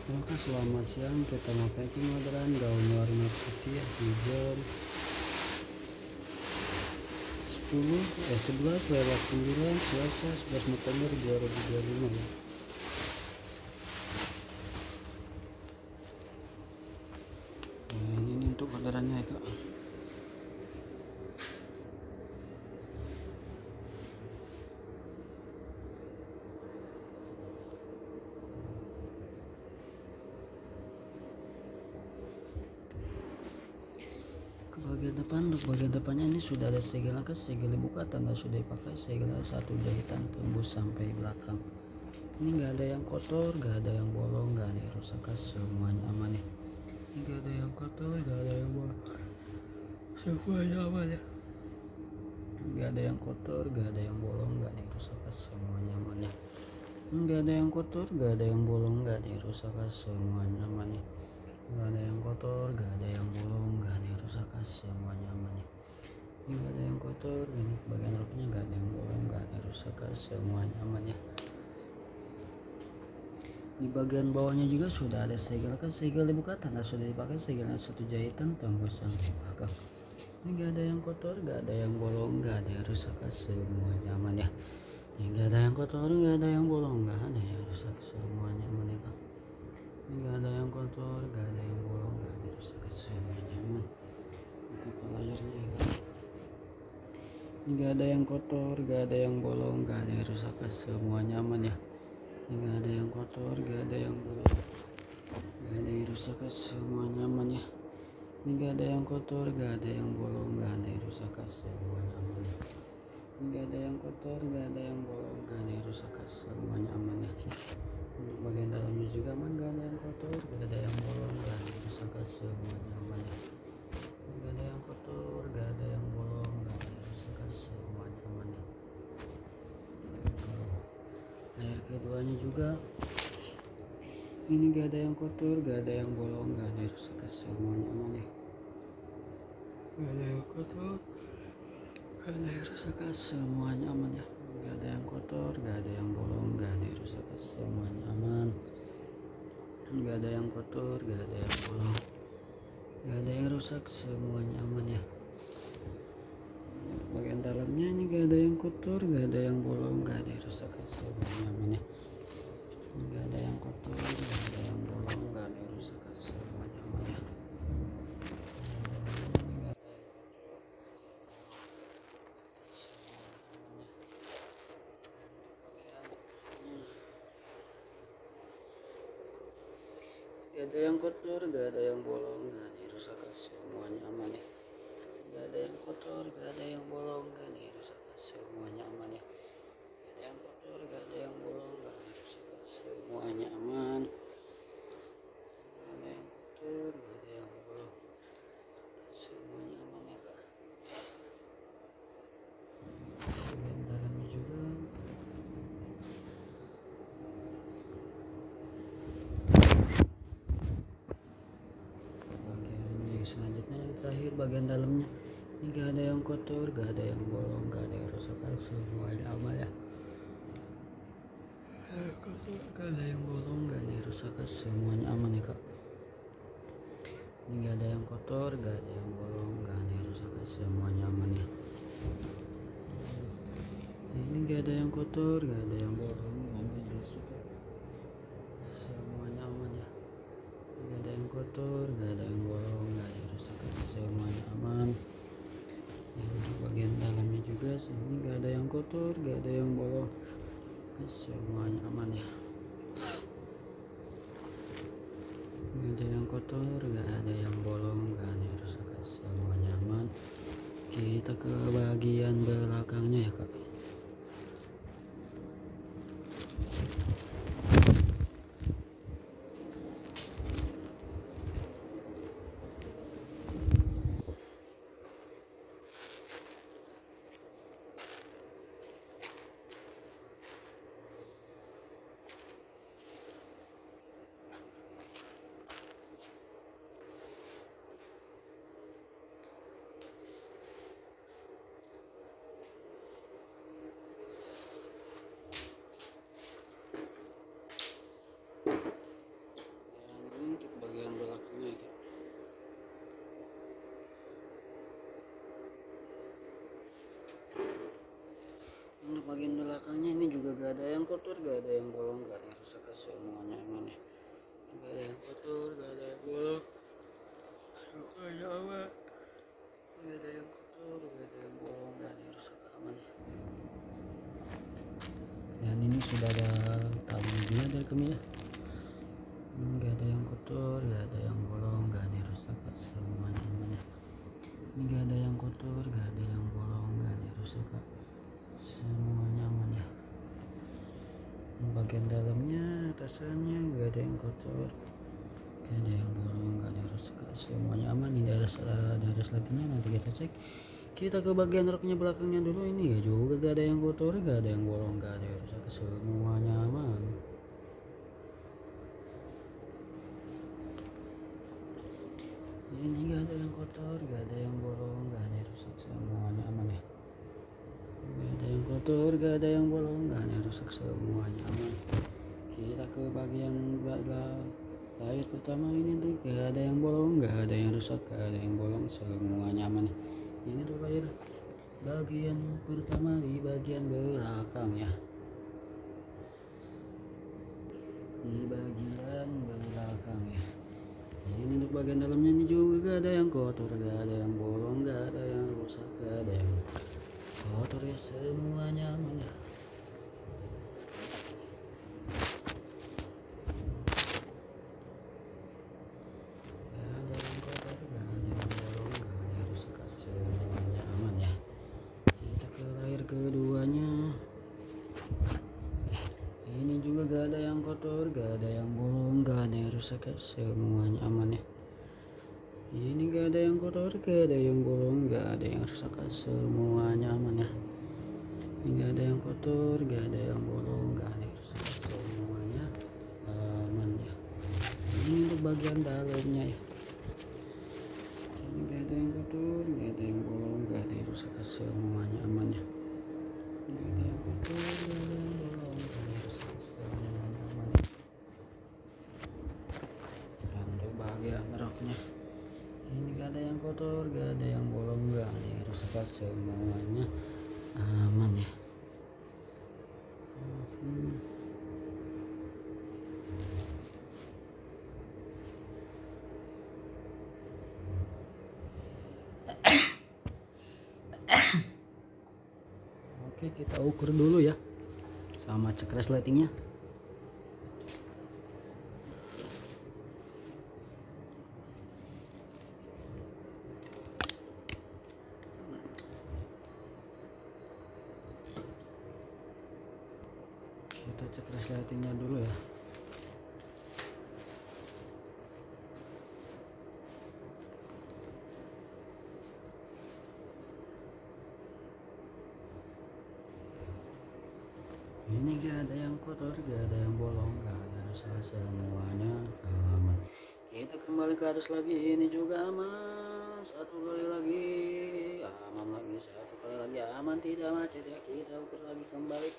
Oke, selamat siang. Kita mau packing orderan gaun warna putih di jam 11:09 Selasa 11 November 2025 ya. Nah, ini untuk orderannya ya, Kak. Ke bagian depan, untuk bagian depannya ini sudah ada segel angkas, segel dibuka, tanda sudah dipakai, segel satu jahitan tembus sampai belakang. Ini enggak ada yang kotor, enggak ada yang bolong, enggak ada yang rusak, semuanya aman ya. Ini enggak ada yang kotor, enggak ada yang bolong, semuanya aman ya. Enggak ada yang kotor, enggak ada yang bolong, enggak ada yang rusak, semuanya aman ya. Enggak ada yang kotor, enggak ada yang bolong, enggak ada yang rusak, semuanya aman ya. Enggak ada yang kotor, enggak ada yang bolong, enggak ada yang rusak, semuanya aman ya. Ini enggak ada yang kotor, ini bagian roknya enggak ada yang bolong, enggak ada yang rusak, semuanya aman ya. Di bagian bawahnya juga sudah ada segel, segel dibuka, tanda sudah dipakai, segelnya satu jahitan tembus sampai belakang. Ini enggak ada yang kotor, enggak ada yang bolong, enggak ada yang rusak, semuanya aman ya. Ini enggak ada yang kotor, enggak ada yang bolong, enggak ada yang rusak, semuanya aman ya. Ini enggak ada yang kotor, enggak ada yang bolong, enggak ada yang rusak, semuanya aman. Buka pelayarnya ya. Ini enggak ada yang kotor, enggak ada yang bolong, enggak ada yang rusak, semuanya aman ya. Ini enggak ada yang kotor, enggak ada yang bolong, enggak ada yang rusak, semuanya aman ya. Ini enggak ada yang kotor, enggak ada yang bolong, enggak ada yang rusak, semuanya aman ya. Ini enggak ada yang kotor, enggak ada yang bolong, enggak ada yang rusak, semuanya aman ya. Untuk bagian dalamnya juga aman, enggak ada yang kotor, enggak ada yang bolong, enggak ada yang rusak, semuanya aman ya. Enggak ada yang kotor, enggak ada yang bolong, enggak ada yang rusak, semuanya aman ya. Layar keduanya juga ini enggak ada yang kotor, enggak ada yang bolong, enggak ada yang rusak, semuanya aman ya. Enggak ada yang kotor, enggak ada yang rusak, semuanya aman ya. Enggak ada yang kotor, enggak ada yang bolong, enggak ada yang rusak, semuanya aman. Enggak ada yang kotor, enggak ada yang bolong, enggak ada yang rusak, semuanya aman ya. Bagian dalamnya ini enggak ada yang kotor, enggak ada yang bolong, enggak ada yang rusak, semuanya aman ya. Enggak ada yang kotor, enggak ada yang bolong, enggak ada yang rusak, semuanya aman ya. Gak ada yang kotor, gak ada yang bolong, gak ada yang rusak, semuanya aman ya. Gak ada yang kotor, gak ada yang bolong, gak ada yang rusak, semuanya aman ya. Gak ada yang kotor, gak ada yang bolong, gak ada yang rusak, semuanya aman. Gak ada yang kotor, gak ada yang bolong, semuanya aman ya, Kak. Bagian dalamnya juga selanjutnya yang terakhir bagian dalamnya ini gak ada yang kotor, gak ada yang bolong, gak ada yang rusak, semuanya aman ya. Kotor, gak ada yang bolong, gak ada yang rusak, semuanya aman ya, Kak. Ini gak ada yang kotor, gak ada yang bolong, gak ada yang rusak, semuanya aman ya. Ini gak ada yang kotor, gak ada yang bolong, gak ada yang rusak, semuanya aman ya. Gak ada yang kotor, gak ada yang bolong, gak ada yang rusak, semuanya aman. Yang bagian dalamnya juga sini gak ada yang kotor, gak ada yang bolong, semuanya aman ya. Gak ada yang kotor, gak ada yang bolong, gak ada yang rusak, semuanya aman. Kita ke bagian belakangnya ya, Kak. bagian belakangnya ini juga gak ada yang kotor, gak ada yang bolong, gak ada yang rusak, semuanya aman ya. Gak ada yang kotor, gak ada yang bolong, semuanya aman. Gak ada yang kotor, gak ada yang bolong, gak ada yang rusak, aman ya. Dan ini sudah ada tali juga dari kami ya. Gak ada yang kotor, gak ada yang bolong, gak ada yang rusak, semuanya aman ya. Ini gak ada yang kotor, gak ada yang bolong, gak ada yang rusak, semuanya aman ya. Bagian dalamnya, atasannya gak ada yang kotor, gak ada yang bolong, gak ada yang rusak, semuanya aman. Ini ada slidingnya, nanti kita cek. Kita ke bagian roknya belakangnya dulu. Ini juga gak ada yang kotor, gak ada yang bolong, gak ada yang rusak, semuanya aman. Ini gak ada yang kotor, gak ada yang bolong, gak ada yang rusak, semuanya aman ya. Gak ada yang kotor, gak ada yang bolong, gak ada yang rusak, semuanya aman. Kita ke bagian layar pertama. Ini tuh gak ada yang bolong, gak ada yang rusak, gak ada yang bolong, semuanya aman. Ini tuh layar bagian pertama di bagian belakang ya. Di bagian belakang ya. Ini untuk bagian dalamnya ini juga gak ada yang kotor, gak ada yang bolong, gak ada yang rusak, gak ada yang kotor ya, semuanya aman ya. Gak ada yang kotor, gak ada yang bolong, gak ada yang rusak, semuanya aman ya. Kita ke layar keduanya. Ini juga gak ada yang kotor, gak ada yang bolong, gak ada yang rusak, semuanya aman ya. Ini gak ada yang kotor, gak ada yang bolong, gak ada yang rusak, semuanya aman ya. Ini gak ada yang kotor, gak ada yang bolong, gak ada yang rusak, semuanya aman ya. Ini untuk bagian dalamnya ya. Ini gak ada yang kotor, gak ada yang bolong, gak ada yang rusak, semuanya aman ya. Ini gak ada yang kotor, gak ada yang bolong, gak ada yang rusak, semuanya aman ya. Dan untuk bagian roknya, ini gak ada yang kotor, gak ada yang bolong, gak ada yang rusak, semuanya aman ya. Oke, kita ukur dulu ya sama cek resletingnya. Kita cek resletingnya dulu ya. Ini gak ada yang kotor, gak ada yang bolong, gak ada rusak, semuanya aman. Kita kembali ke atas lagi. Ini juga aman. Satu kali lagi aman lagi, satu kali lagi aman, tidak macet ya. Kita ukur lagi kembali.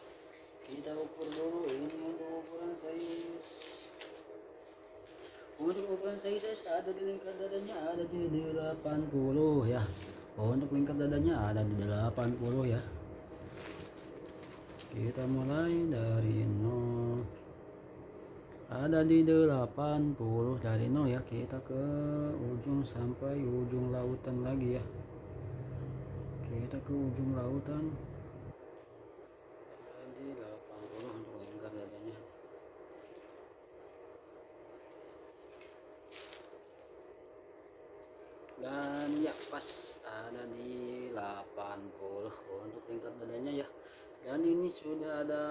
Kita ukur dulu. Ini untuk ukuran size. Untuk ukuran size ada di lingkar dadanya, ada di 80 ya. Untuk lingkar dadanya ada di 80 ya. Kita mulai dari 0, ada di 80 dari 0 ya. Kita ke ujung sampai ujung lautan lagi ya. Kita ke ujung lautan di 80 untuk lingkar dadanya. Dan ya pas ada di 80 untuk lingkar dadanya ya. Dan ini sudah ada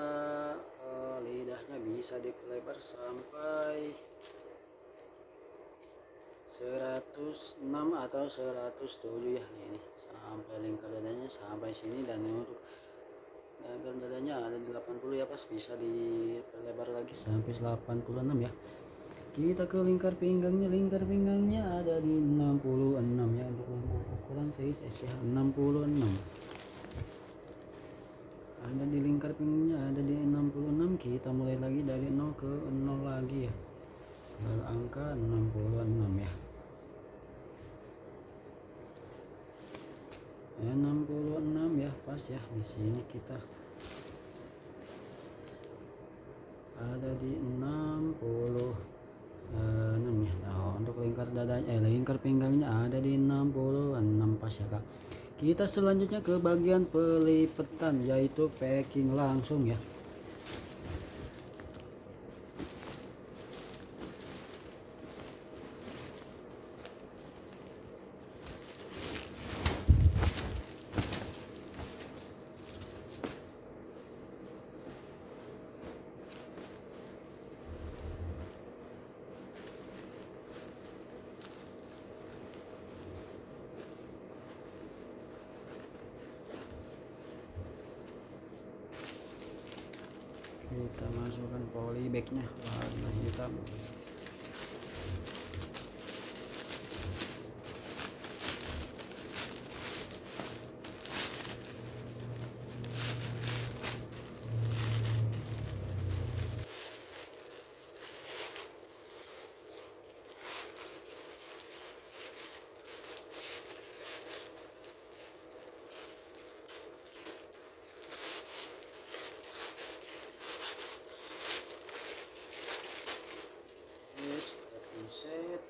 lidahnya, bisa diperlebar sampai 106 atau 107 ya. Ini sampai lingkar dadanya sampai sini. Dan untuk lingkar dadanya ada di 80 ya, pas bisa diperlebar lagi sampai 86 ya. Kita ke lingkar pinggangnya. Lingkar pinggangnya ada di 66 ya. Untuk ukuran size ya 66. Ada di lingkar pinggangnya ada di 66. Kita mulai lagi dari 0 ke 0 lagi ya, berangka 66 ya. 66 ya, pas ya. Di sini kita ada di 66 ya. Nah, untuk lingkar dadanya lingkar pinggangnya ada di 66 pas ya Kak. Kita selanjutnya ke bagian pelipetan yaitu packing langsung ya. Kita masukkan polybagnya warna hitam. Set.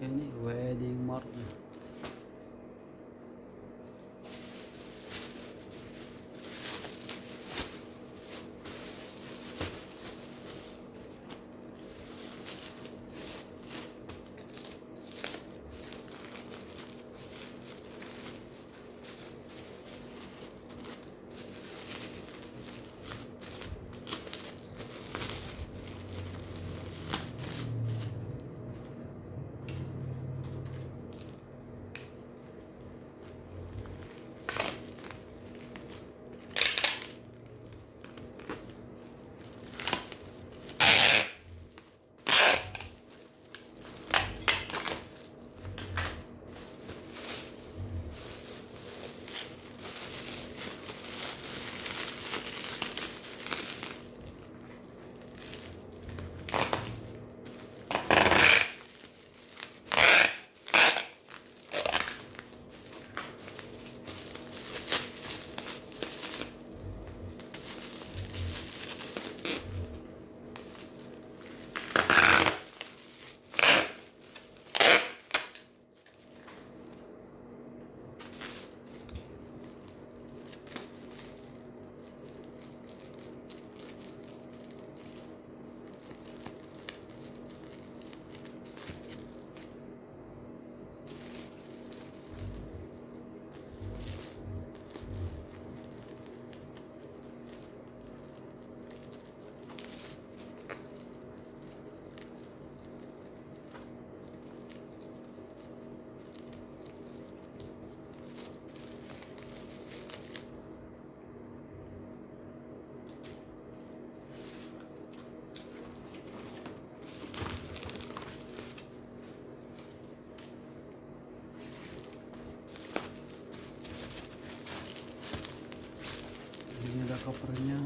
Ini wedding marknya. covernya.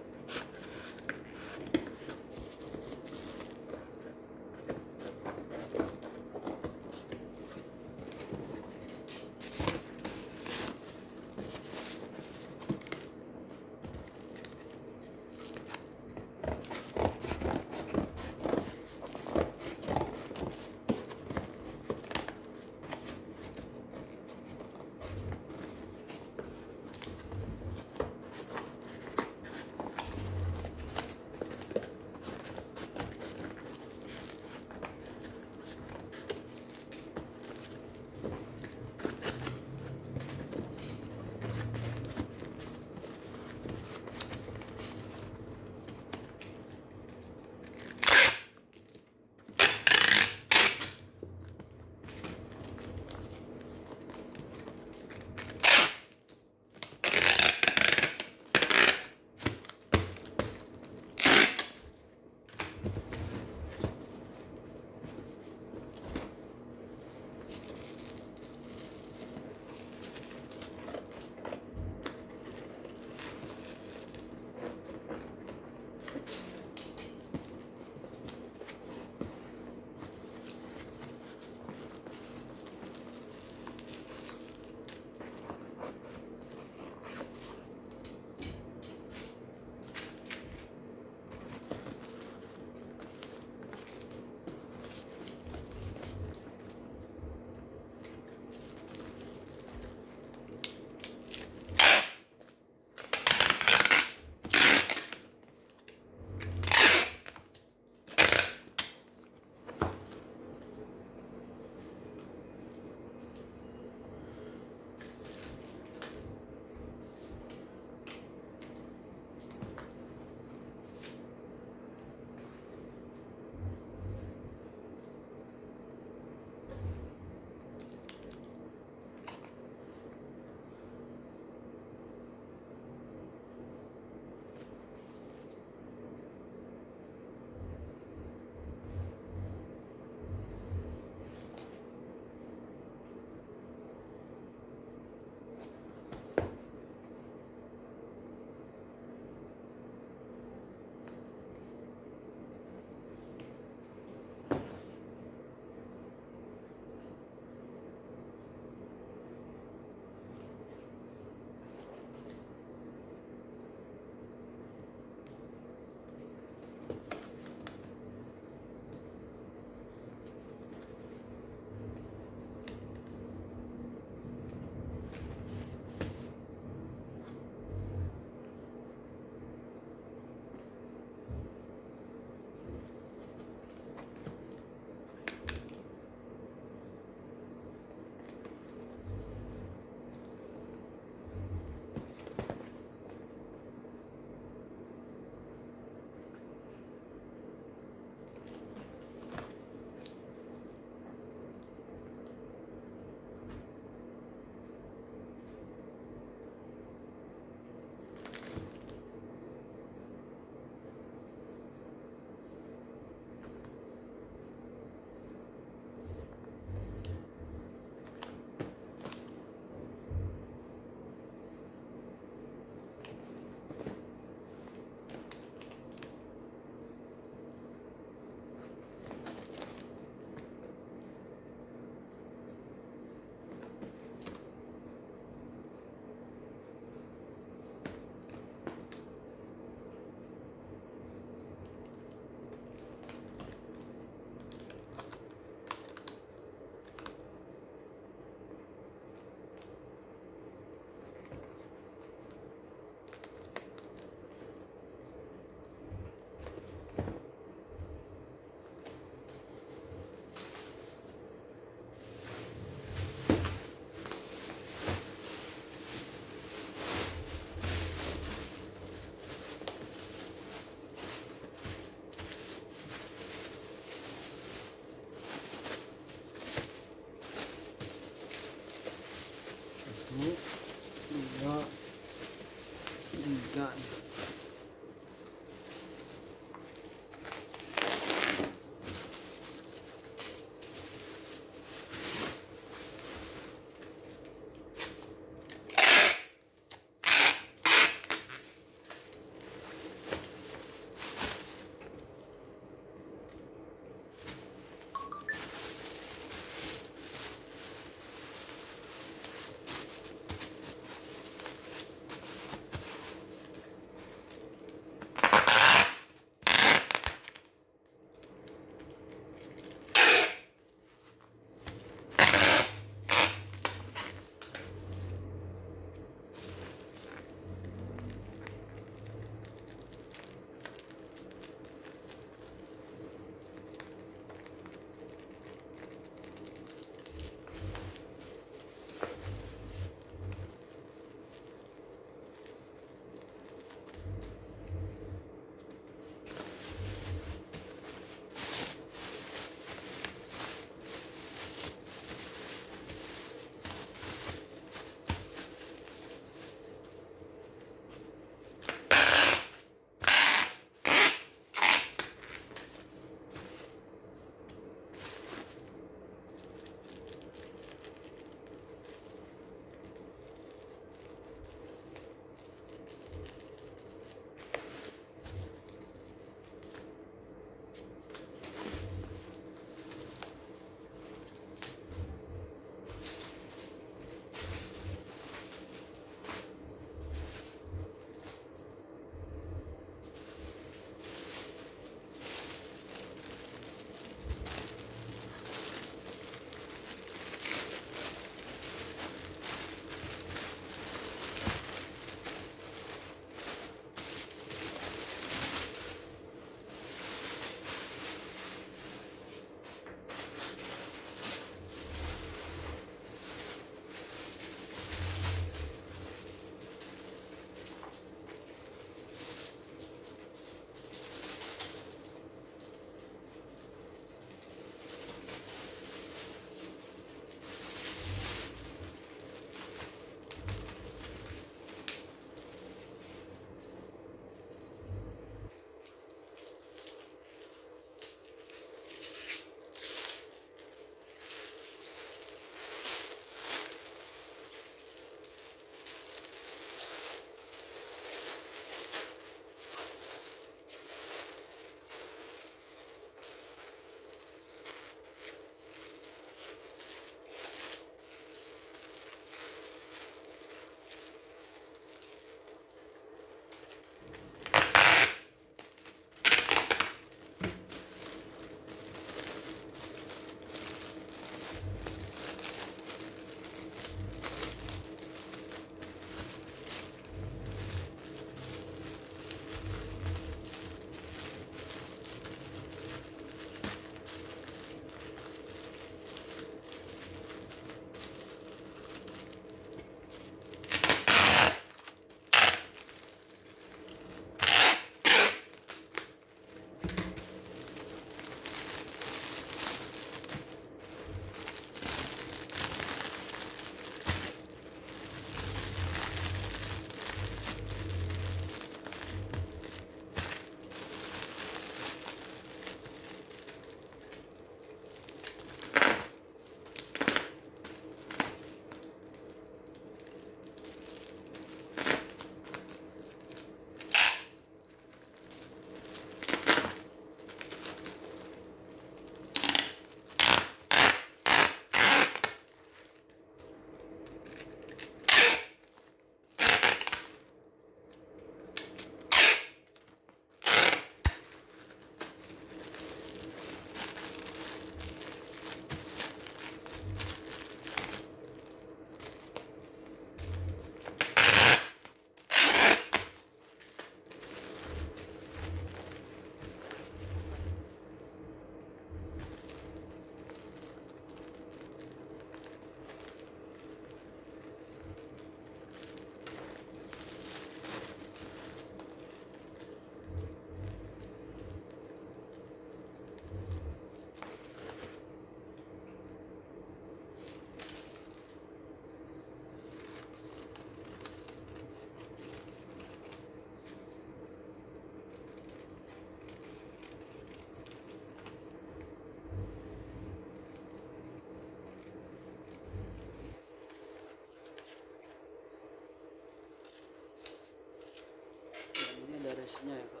isinya ya kak.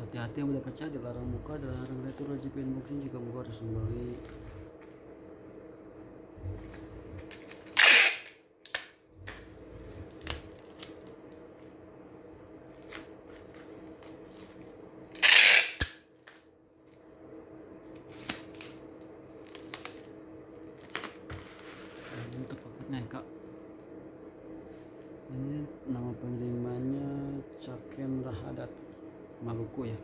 Hati-hati yang udah pecah, dilarang buka, dilarang retur wajib unboxing. Jika buka harus kembali. Ini untuk paketnya ya kak. Ini nama pengirimanya Caken Rahadat Maluku ya.